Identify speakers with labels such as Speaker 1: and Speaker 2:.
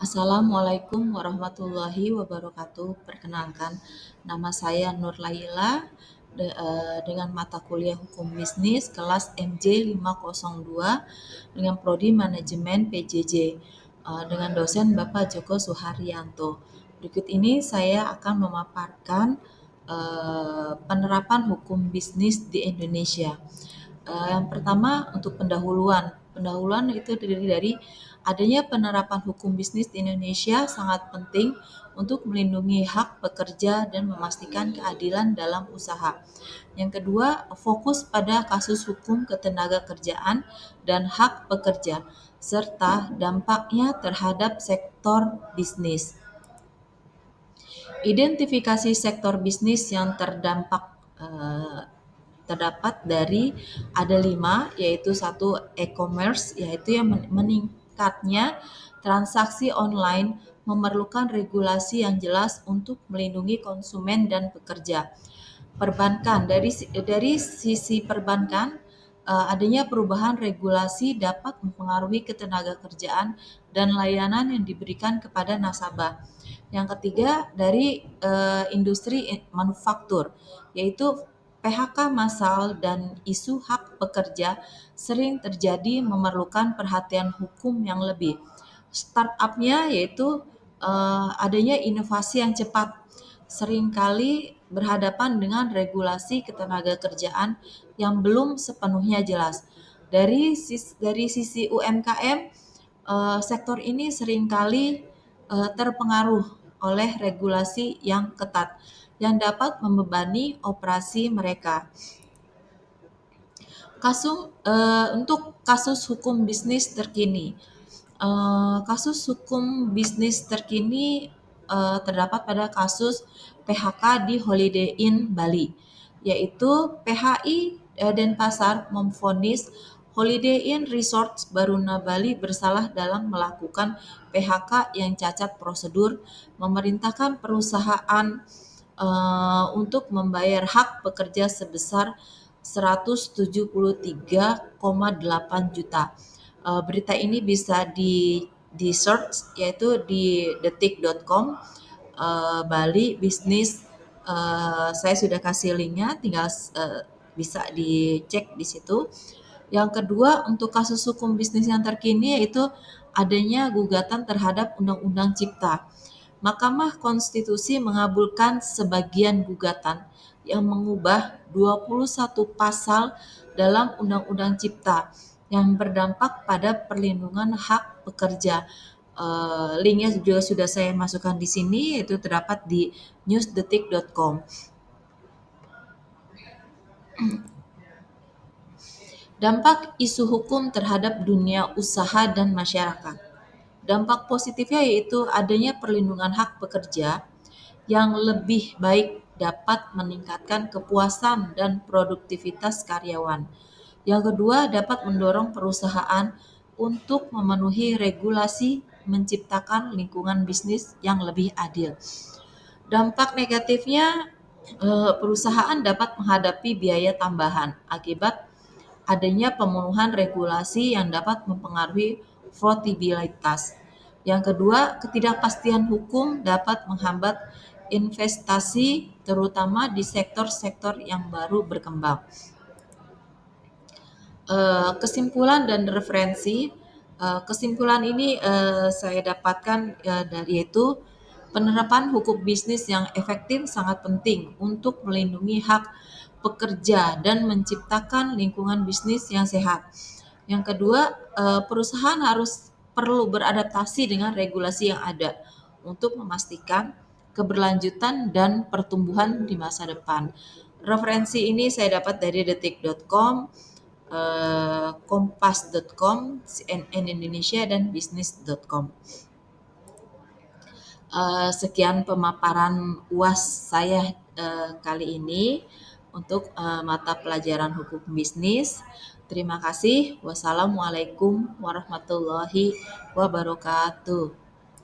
Speaker 1: Assalamualaikum warahmatullahi wabarakatuh. Perkenalkan, nama saya Nur Laila dengan mata kuliah Hukum Bisnis kelas MJ 502 dengan prodi Manajemen PJJ dengan dosen Bapak Joko Suharyanto. Berikut ini saya akan memaparkan penerapan hukum bisnis di Indonesia. Yang pertama untuk pendahuluan. Pendahuluan itu terdiri dari adanya penerapan hukum bisnis di Indonesia sangat penting untuk melindungi hak pekerja dan memastikan keadilan dalam usaha. Yang kedua, fokus pada kasus hukum ketenagakerjaan dan hak pekerja serta dampaknya terhadap sektor bisnis. Identifikasi sektor bisnis yang terdapat dari ada 5, yaitu satu e-commerce, yaitu yang meningkatnya transaksi online memerlukan regulasi yang jelas untuk melindungi konsumen dan pekerja. Perbankan, dari sisi perbankan, adanya perubahan regulasi dapat mempengaruhi ketenagakerjaan dan layanan yang diberikan kepada nasabah. Yang ketiga, dari industri manufaktur, yaitu PHK massal dan isu hak pekerja sering terjadi memerlukan perhatian hukum yang lebih. Startupnya yaitu adanya inovasi yang cepat, seringkali berhadapan dengan regulasi ketenagakerjaan yang belum sepenuhnya jelas. Dari sisi UMKM, sektor ini seringkali terpengaruh oleh regulasi yang ketat yang dapat membebani operasi mereka. Untuk kasus hukum bisnis terkini. Kasus hukum bisnis terkini terdapat pada kasus PHK di Holiday Inn Bali, yaitu PHI Denpasar memvonis Holiday Inn Resorts Baruna Bali bersalah dalam melakukan PHK yang cacat prosedur, memerintahkan perusahaan untuk membayar hak pekerja sebesar 173,8 juta. Berita ini bisa di search, yaitu di detik.com, Bali bisnis. Saya sudah kasih linknya, tinggal bisa dicek di situ. Yang kedua, untuk kasus hukum bisnis yang terkini yaitu adanya gugatan terhadap Undang-Undang Cipta. Mahkamah Konstitusi mengabulkan sebagian gugatan yang mengubah 21 pasal dalam Undang-Undang Cipta yang berdampak pada perlindungan hak pekerja. Linknya juga sudah saya masukkan di sini, yaitu terdapat di newsdetik.com. Dampak isu hukum terhadap dunia usaha dan masyarakat. Dampak positifnya yaitu adanya perlindungan hak pekerja yang lebih baik dapat meningkatkan kepuasan dan produktivitas karyawan. Yang kedua, dapat mendorong perusahaan untuk memenuhi regulasi, menciptakan lingkungan bisnis yang lebih adil. Dampak negatifnya, perusahaan dapat menghadapi biaya tambahan akibat adanya pemenuhan regulasi yang dapat mempengaruhi profitabilitas. Yang kedua, ketidakpastian hukum dapat menghambat investasi terutama di sektor-sektor yang baru berkembang. Kesimpulan dan referensi. Kesimpulan ini saya dapatkan yaitu penerapan hukum bisnis yang efektif sangat penting untuk melindungi hak pekerja dan menciptakan lingkungan bisnis yang sehat. Yang kedua, perusahaan perlu beradaptasi dengan regulasi yang ada untuk memastikan keberlanjutan dan pertumbuhan di masa depan. Referensi ini saya dapat dari detik.com, kompas.com, CNN Indonesia, dan bisnis.com. Sekian pemaparan UAS saya kali ini untuk mata pelajaran hukum bisnis. Terima kasih. Wassalamualaikum warahmatullahi wabarakatuh.